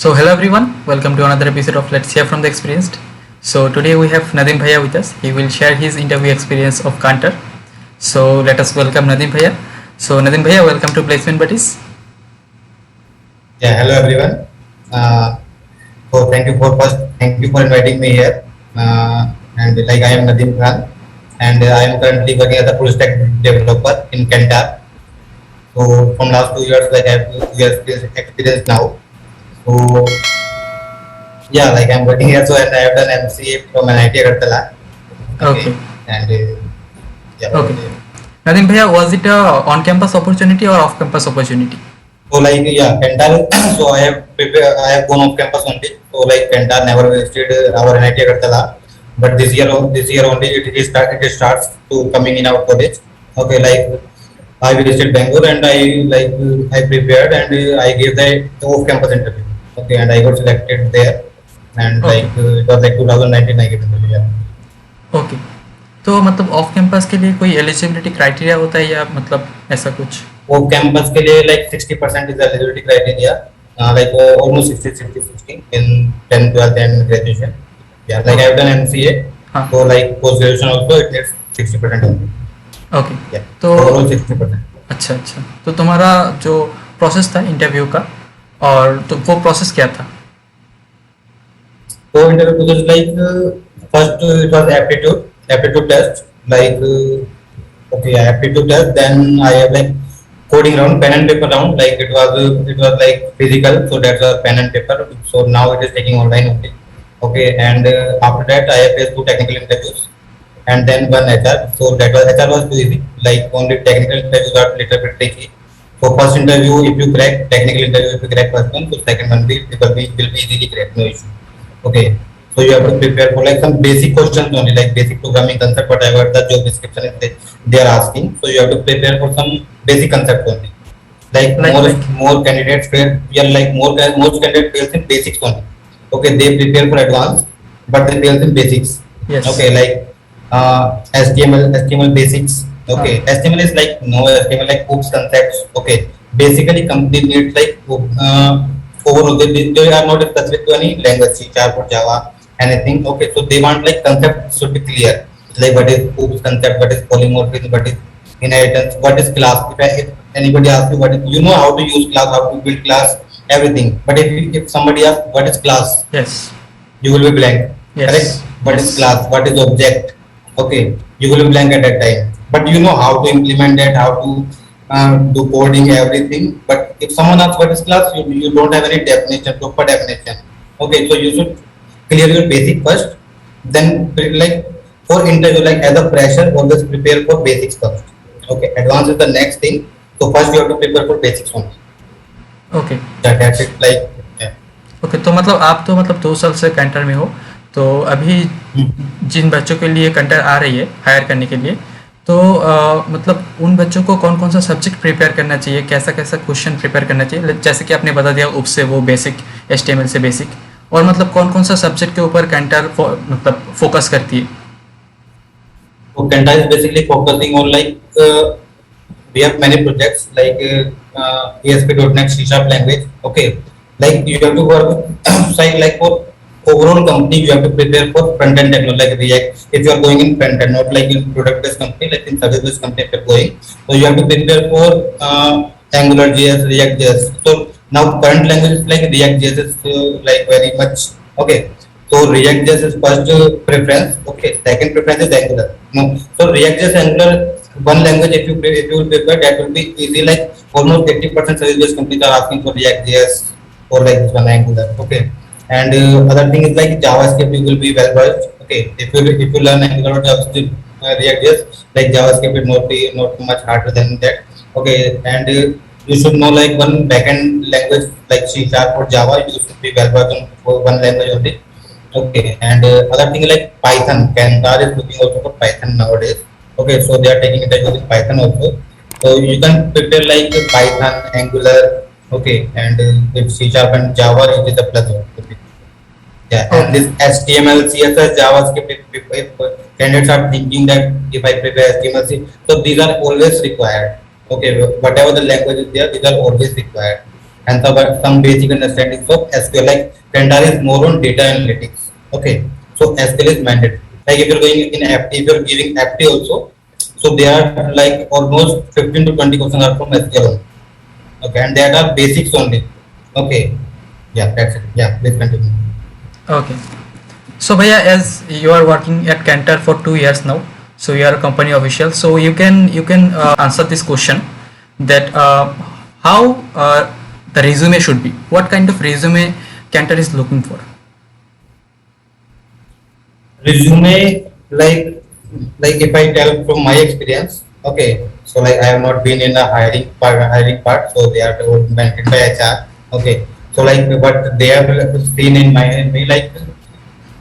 So hello everyone, welcome to another episode of Let's Hear from the Experienced. So today we have Nadim Bhaiya with us. He will share his interview experience of Kantar. So let us welcome Nadim Bhaiya. So Nadim Bhaiya, welcome to Placement Buddies. Yeah, hello everyone. Thank you for inviting me here. And like I am Nadim Khan, and I am currently working as a full stack developer in Kantar. So from last 2 years, like I have 2 years experience now. So yeah, like I'm working here. So and I have done MCA from NIT Agartala. Okay. Okay, and yeah. Okay. Nadim Bhaiya, was it a on-campus opportunity or off-campus opportunity? So like yeah, Kantar. So I have gone off campus only. So like Kantar never visited our NIT Agartala, but this year only it starts to coming in our college. Okay, like I visited Bangalore and I prepared and I gave the off campus interview. Okay, and I got selected there, and Okay. it was like 2019 I gave interview. Yeah. Okay. तो मतलब off campus के लिए कोई eligibility criteria होता है या मतलब ऐसा कुछ? Off campus के लिए like 60% is the eligibility criteria. Almost 60 in 10th, 12th and graduation. Yeah, like I have done MCA. हाँ. So like post graduation also it needs 60% only. Okay. Yeah. तो Overall 60%. अच्छा अच्छा, तो तुम्हारा जो प्रोसेस था इंटरव्यू का और तो वो प्रोसेस क्या था? So interview process first it was aptitude test aptitude test. Then I have like coding round, pen and paper round. Like it was like physical, so that's a pen and paper. So now it is taking online only. Okay, and after that I have faced two technical interviews and then one HR. So that was HR was too easy. Like only technical interviews are little bit tricky. So first interview if you crack technical interview if you crack first one, so second one will be easily cracked, no issue. Okay. So you have to prepare for like some basic questions only, like basic programming concept, whatever the job description is they are asking. So you have to prepare for some basic concept only. Like more candidates fail, yeah, like most candidates fails in basics only. Okay, they prepare for advanced, but they fail in basics. Yes. Okay, like HTML basics. Okay, HTML is like no HTML like hooks concepts. Okay, basically company needs like overall they are not specific to any language, C# or Java, anything. Okay, so they want like concept should be clear. Like what is hooks concept, what is polymorphism, what is inheritance, what is class. If anybody asks you what is, you know how to use class, how to build class, everything. But if somebody asks what is class, Yes. you will be blank. Yes. Correct? What is Yes. class? What is object? Okay, you will be blank at that time. But you know how to implement that, how to do coding, everything. But if someone asks what is class, you don't have any definition, proper definition. Okay, so you should clear your basic first. Then like for interview, like as a fresher, always prepare for basics first. Okay, advanced is the next thing. So first you have to prepare for basics only. Okay. That's it. Like yeah. Okay, तो मतलब आप तो मतलब 2 साल से कंटर में हो, तो अभी जिन बच्चों के लिए कंटर आ रही है हायर करने के लिए, तो मतलब उन बच्चों को कौन कौन सा सब्जेक्ट प्रिपेयर करना चाहिए, कैसा कैसा क्वेश्चन प्रिपेयर करना चाहिए? जैसे कि आपने बता दिया उप से वो बेसिक, HTML से बेसिक, और मतलब कौन कौन सा सब्जेक्ट के ऊपर कंटर मतलब फोकस करती है? So Kenta is basically focusing on we have many projects like ASP.NET C# language. Okay, like you have to work like for overall company you have to prepare for front end technology like React. If you are going in front end, not like in product based company, like in service based company if you are going, so you have to prepare for Angular JS, React JS. So now current language is like React JS is like very much okay. So React JS is first preference. Okay, second preference is Angular. No, so React JS Angular one language if you will prepare that will be easy. Like almost 80% service-based companies are asking for React JS or like this one Angular. Okay, and other thing is like JavaScript you will be well versed. Okay, if you learn Angular or JavaScript, React JS like JavaScript will not much harder than that. Okay, and you should know like one backend language like C# or Java. You should be well versed on for one language only. Okay, and other thing like Python, Kantar is looking also for Python nowadays. Okay, so they are taking it with Python also. So you can prepare like Python, Angular, okay, and with C# and Java, it is a plus. Okay. Yeah, and this HTML, CSS, JavaScript, if candidates are thinking that if I prepare HTML, so these are always required. Okay, whatever the language is there, these are always required. and some basic understanding of SQL. Like Kantar is more on data analytics. Okay, so SQL is mandatory. Like if you're going in FT, if you're giving FT also, so there are like almost 15 to 20 questions are from SQL. Okay, and that are basics only. Okay, yeah, that's it. Yeah, please continue. Okay. So Bhaiya, as you are working at Cantor for 2 years now, so you are a company official. So you can answer this question that how the resume should be. What kind of resume Cantor is looking for? Resume, like if I tell from my experience, okay, so like I have not been in the hiring part, so they are mentioned by HR. Okay, so like what they have seen in me, like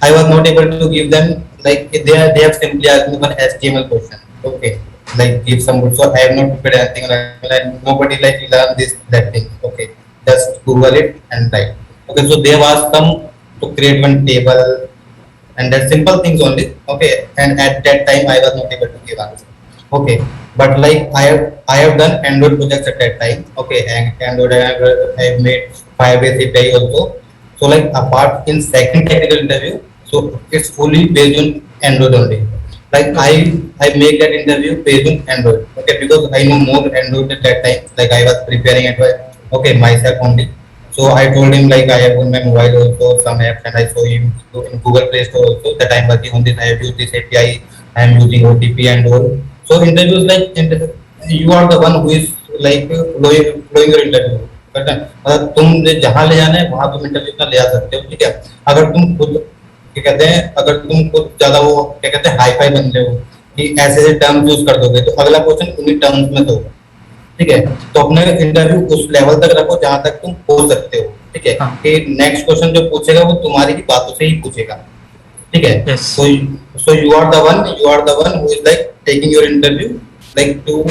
I was not able to give them, like they have simply asked me one HTML question. Okay, like give some good. So I have not prepared anything. Like nobody like learn this that thing. Okay, just Google it and write. Okay, so they have asked them to create one table and that simple things only. Okay, and at that time I was not able to give answer. Okay, but like I have done Android projects at that time. Okay, and Android I have made Firebase API also. So like apart in second technical interview, so it's fully based on Android only. Like i Okay. i make that interview based on Android. Okay, because I know more Android at that time. Like I was preparing it, okay, myself only. So I told him like I have on my mobile also some apps, and I show him in Google Play Store also that I'm working on this. I have used this API. I am using OTP and all. So interviews like you are the one who is like flowing your interview. But तुम जहाँ ले जाना है वहाँ तुम interview अपना ले जा सकते हो, ठीक है। अगर तुम खुद क्या कहते हैं, अगर तुम खुद ज्यादा वो क्या कहते हैं हाई फाई बन रहे हो कि ऐसे ऐसे टर्म्स यूज कर दोगे, तो अगला क्वेश्चन उन्हीं टर्म्स में होगा, ठीक है। तो अपने इंटरव्यू उस लेवल तक रखो जहां तक तुम पहुंच सकते हो, ठीक है। हाँ. कि नेक्स्ट क्वेश्चन जो पूछेगा वो तुम्हारी ही बातों से ही पूछेगा, ठीक है। Yes. So you are the one who is like taking your interview like to,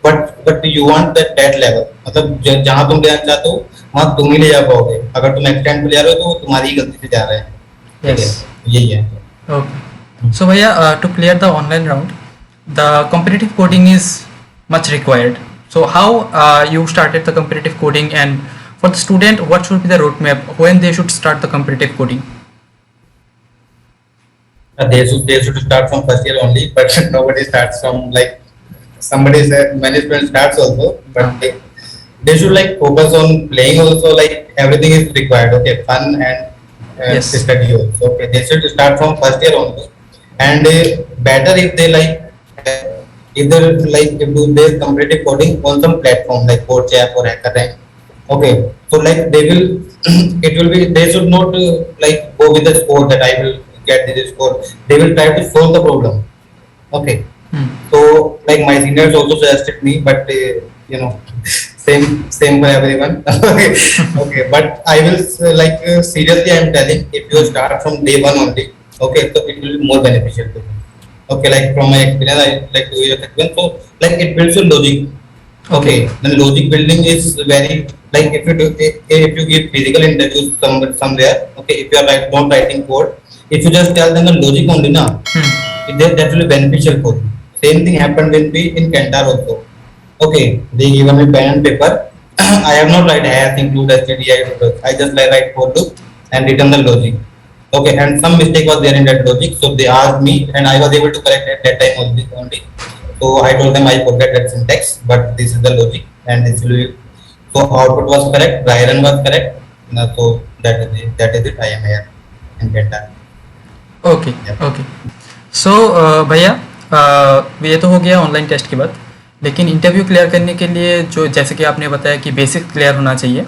but you want that level, मतलब जहां तुम लेना चाहते हो वहां तुम ही ले जा पाओगे। अगर तुम एक्सटेंड पे ले जा रहे हो तो वो तुम्हारी ही गलती से जा रहे हैं, ठीक है। Yes. यही है। Okay. So Bhaiya, to clear the online round, the competitive coding is much required. So how you started the competitive coding, and for the student, what should be the roadmap when they should start the competitive coding? They should start from first year only, but nobody starts from like somebody said many students starts also, but Ah. they should like focus on playing also. Like everything is required, okay, fun and Yes. study also. Okay, they should start from first year only, and better if they like either like if do their competitive coding on some platform like CodeChap or HackerRank. Okay, so like they will it will be, they should not like go with the score that I will get this score. They will try to solve the problem. Okay, Hmm. so like my seniors also suggested me, but you know, same for everyone. Okay, okay, but I will seriously I am telling, if you start from day one only, okay, so it will be more beneficial to you. Okay, like from my experience, I like 2 years experience, so like it builds your logic. Okay, then logic building is very, like if you give physical interviews somewhere, okay, if you are not writing code, if you just tell them the logic only now, Hmm. that will be beneficial for you. Same thing happened with me in Kantar also. Okay, they given me pen and paper. I have not write hash include std. I just write for loop and written the logic. Okay, and some mistake was there in that logic, so they asked me, and I was able to correct at that time only. So I told them I forget that syntax, but this is the logic, and this will be, so output was correct, dry run was correct. So that is it. I am here in Kantar. Okay. Yeah. Okay. So भैया, ये तो हो गया online test की बात, लेकिन interview clear करने के लिए जो जैसे कि आपने बताया कि बेसिक क्लियर होना चाहिए,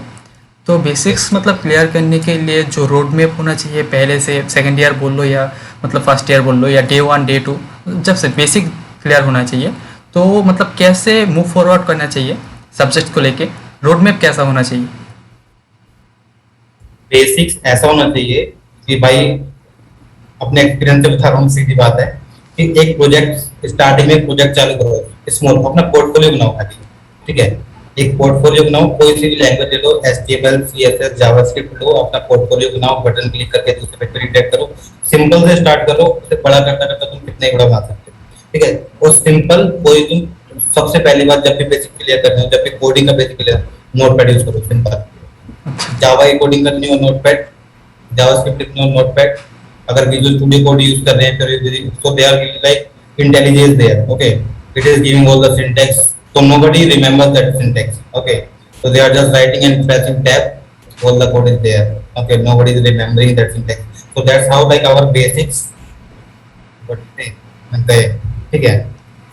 तो बेसिक्स मतलब क्लियर करने के लिए जो रोड मैप होना चाहिए पहले से, सेकंड ईयर बोल लो या मतलब फर्स्ट ईयर बोल लो या डे 1 डे 2, जब से बेसिक क्लियर होना चाहिए, तो मतलब कैसे मूव फॉरवर्ड करना चाहिए सब्जेक्ट को लेके, रोड मैप कैसा होना चाहिए? बेसिक्स ऐसा होना चाहिए कि भाई, अपने एक्सपीरियंस से बता रहा हूँ, सीधी बात है कि एक प्रोजेक्ट स्टार्टिंग में प्रोजेक्ट चालू करो, स्मॉल अपना पोर्टफोलियो बनाओ खाली, ठीक है। एक पोर्टफोलियो बनाओ, कोई सी भी लैंग्वेज ले लो, HTML CSS जावास्क्रिप्ट लो, अपना पोर्टफोलियो बनाओ, बटन क्लिक करके दूसरे पे रिटेक्ट करो, सिंपल से स्टार्ट करो, उसे बड़ा करता करता तुम कितने बड़ा बना सकते हो, ठीक है। और सिंपल कोई तुम सबसे पहली बात जब भी बेसिक क्लियर करते हो, जब भी कोडिंग का बेसिक क्लियर, नोटपैड यूज करो, सिंपल। अच्छा। जावा की कोडिंग करनी हो नोटपैड, जावास्क्रिप्ट लिखनी हो नोटपैड। अगर विजुअल स्टूडियो कोड यूज कर रहे हैं फिर so they are like intelligence there, okay, it is giving all the syntax, so nobody remembers that syntax, okay, so they are just writing and pressing tab, all the code is there, okay, nobody is remembering that syntax, so that's how like our basics but okay, ठीक है।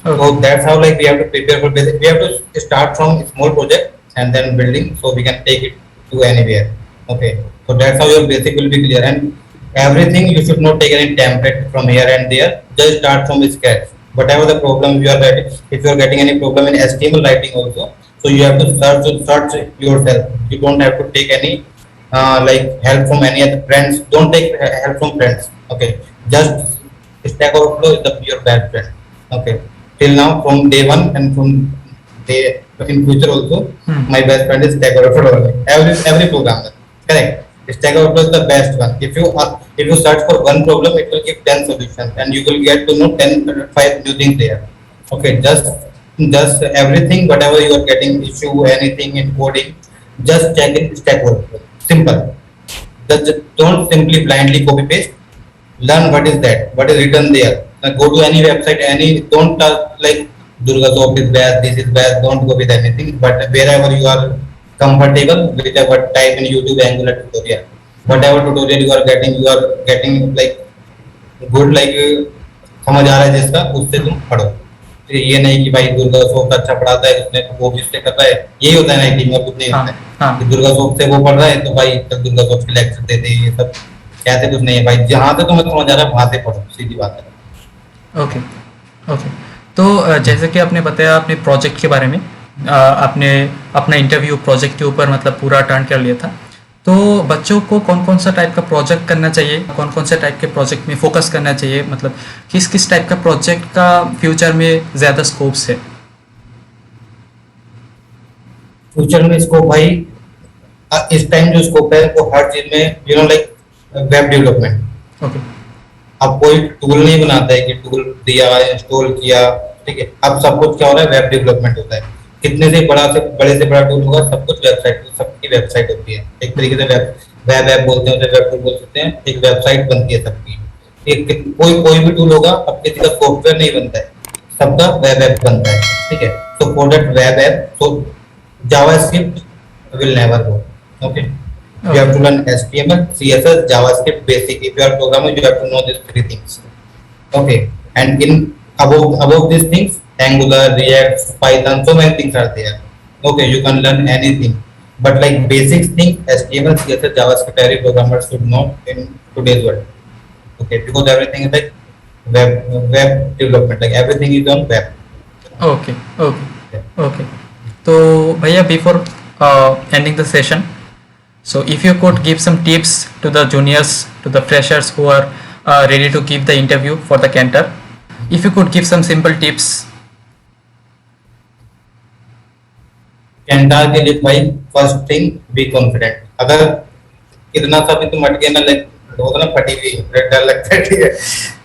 So okay. that's how like we have to prepare for basic. We have to start from small project and then building, so we can take it to anywhere. Okay, so that's how your basic will be clear. And everything you should not take any template from here and there. Just start from scratch. Whatever the problem you are writing, if you are getting any problem in HTML writing also, so you have to search yourself. You don't have to take any like help from any other friends. Don't take help from friends. Okay, just Stack Overflow is the your best friend. Okay, till now from day one and from day in future also, Hmm. my best friend is Stack Overflow only. Every programmer, correct. Stack Overflow is the best one. If you search for one problem, it will give 10 solutions, and you will get to know 5 new things there. Okay, just everything whatever you are getting issue anything in coding, just check in Stack Overflow. Simple. Just don't simply blindly copy paste, learn what is that, what is written there. Go to any website, any, don't like Durga soap is best, this is best, don't go with anything, but wherever you are comfortable, whichever type in YouTube Angular tutorial, whatever tutorial you are getting like good like समझ आ रहा है जिसका, उससे तुम पढ़ो। तो ये नहीं कि भाई दुर्गा सोप अच्छा पढ़ाता है उसने वो भी उससे कर रहा है, यही होता है ना टीम में, कुछ नहीं हाँ होता है हाँ। कि दुर्गा सोप से वो पढ़ रहा है तो भाई तब दुर्गा सोप के लेक्चर दे दे, ये सब कहते कुछ नहीं है भाई, जहाँ से तुम्हें समझ आ रहा है वहां से पढ़ो, सीधी बात है। ओके। ओके। तो जैसे कि आपने बताया अपने प्रोजेक्ट के बारे में, आपने अपना इंटरव्यू प्रोजेक्ट के ऊपर मतलब पूरा टर्न कर लिया था। तो बच्चों को कौन कौन सा टाइप का प्रोजेक्ट करना चाहिए, कौन कौन से टाइप के प्रोजेक्ट में फोकस करना चाहिए, मतलब किस किस टाइप का प्रोजेक्ट का फ्यूचर में ज़्यादा स्कोप्स है? फ्यूचर में स्कोप भाई, इस टाइम जो स्कोप है वो हर चीज में, you know like web development. Okay. अब कोई टूल नहीं बनाता है कि टूल दिया इंस्टॉल किया, ठीक है, अब सब कुछ क्या हो रहा है, वेब डेवलपमेंट होता है। कितने से बड़े से बड़ा टूल होगा, सब कुछ वेबसाइट, सबकी वेबसाइट होती है एक तरीके से, वेब ऐप बोलते हैं उसे, वेब टूल बोल सकते हैं, एक वेबसाइट बनती है सबकी। कोई भी टूल होगा, अब किसी का सॉफ्टवेयर नहीं बनता है, सबका वेब ऐप बनता है, ठीक है। तो for that web app, so JavaScript will never go. Okay. You have to learn HTML, CSS, JavaScript basic. If you are programmer, you have to know these 3 things. Okay. And in above these things, Angular, React, Python, so many things are there. Okay, you can learn anything. But like basic things, HTML, CSS, JavaScript, every programmer should know in today's world. Okay, because everything is like web development. Like everything is on web. Okay. Okay. Okay. तो भैया before ending the session, so if you could give some tips to the juniors, to the freshers who are ready to give the interview for the Cantor, if you could give some simple tips. कैंटार के लिए भाई first thing be confident. अगर इतना सा भी तुम अटके ना, लाइक होता ना फटी हुई डर लगता है, ठीक है,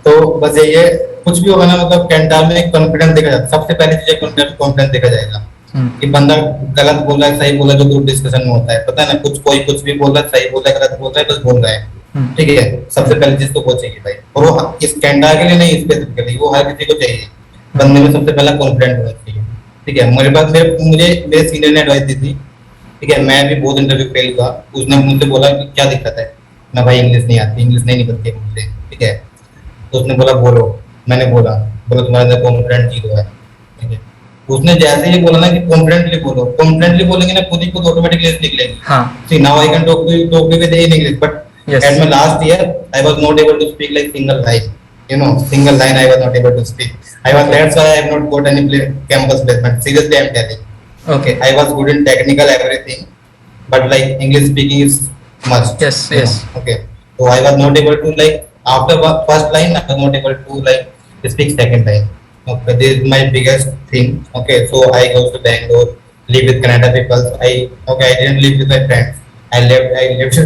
तो बस ये कुछ भी होगा ना, मतलब कैंटार में कॉन्फिडेंस देखा जाता है। सबसे पहली चीज कॉन्फिडेंस देखा जाएगा कि बंदा गलत बोल रहा है सही बोल रहा है, जो ग्रुप डिस्कशन में होता है, पता है ना, कोई कुछ भी बोल रहा है, सही बोल रहा है गलत बोल रहा है, बस बोल रहा है, ठीक है। सबसे पहली चीज तो वो चाहिए भाई, और वो इस कैंटार के लिए नहीं, स्पेसिफिकली वो हर किसी को चाहिए। बंदे में सबसे पहला कॉन्फिडेंट होना चाहिए, ठीक है। मेरे सीनियर ने एडवाइस दी थी, ठीक है, मैं भी बहुत इंटरव्यू फेल हुआ, उसने मुझसे बोला कि क्या दिक्कत है, मैं भाई इंग्लिश नहीं आती, इंग्लिश नहीं निकलती है मुझसे, ठीक है। तो उसने बोला बोलो, मैंने बोला तुम्हारे अंदर कॉन्फिडेंट जीरो है, ठीक है। उसने जैसे ही बोला ना कि कॉन्फिडेंटली बोलो, कॉन्फिडेंटली बोलेंगे ना, खुद ही खुद ऑटोमेटिकली निकलेगी। हाँ। See now I can talk with in English, but at my last year I was not able to speak like single line, you know, single line I was not able to speak. That's why I have not got any campus placement. Seriously, I'm telling. Okay, I was good in technical everything, but like English speaking is must. Yes, yes. Okay, so I was not able to like after first line I was not able to like speak second line. Okay, this is my biggest thing. Okay, so I go to Bangalore, live with Canada people. I didn't live with my friends. I lived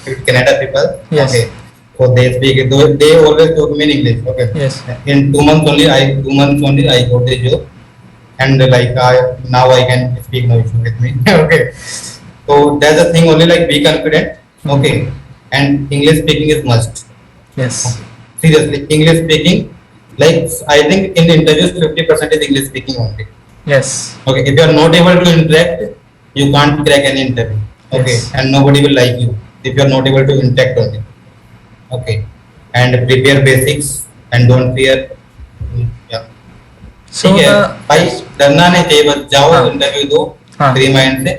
with Canada people. Yes. Okay. So they speak, they always talk me in English. Okay. Yes. In 2 months only, I got the job. and like now I can speak, no issue with me. Okay, so that's the thing only, like be confident. Okay, and English speaking is must. Yes. Seriously, English speaking, like I think in interviews 50% is English speaking only. Yes. Okay, if you are not able to interact, you can't crack any interview. Okay, Yes. and nobody will like you if you are not able to interact only. Okay, and prepare basics and don't fear. Yeah. So ठीक है the भाई, डरना नहीं चाहिए, बस जाओ हाँ interview दो हाँ फ्री माइंड से,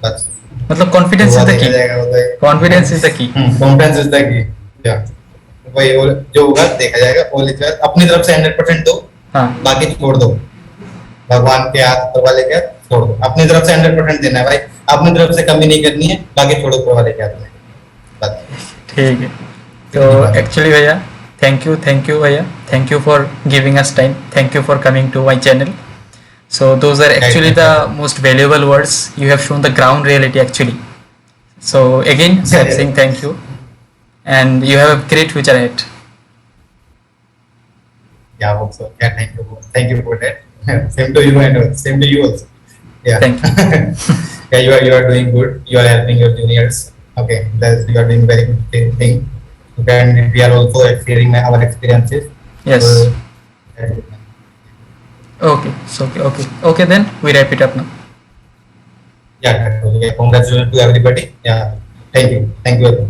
बस मतलब जो कॉन्फिडेंस हुआ इज द देखा की, जाएगा, होता है। Confidence is the key. Confidence is the key. या वही जो होगा देखा जाएगा, ऑल इज वेल, अपनी तरफ से 100% दो, हाँ. बाकी छोड़ दो, भगवान के हाथ, ऊपर वाले के हाथ छोड़ दो, अपनी तरफ से 100% देना है भाई, अपनी तरफ से कमी नहीं करनी है, बाकी छोड़ो ऊपर वाले के हाथ में, बस ठीक है. तो इतनी बात है। एक्चुअली भैया, थैंक यू भैया, thank you for giving us time, thank you for coming to my channel. So those are actually the most valuable words. You have shown the ground reality actually. So again, I'm saying thank you, and you have a great future ahead. Yeah, also. Yeah, thank you for that. Same to you, and same to you also. Yeah. Thank you. Yeah, you are doing good. You are helping your juniors. Okay, you are doing very good thing. And we are also sharing our experiences. Yes. So, Okay. So okay. Then we wrap it up now. yeah, congratulations to everybody. Yeah, thank you. Thank you.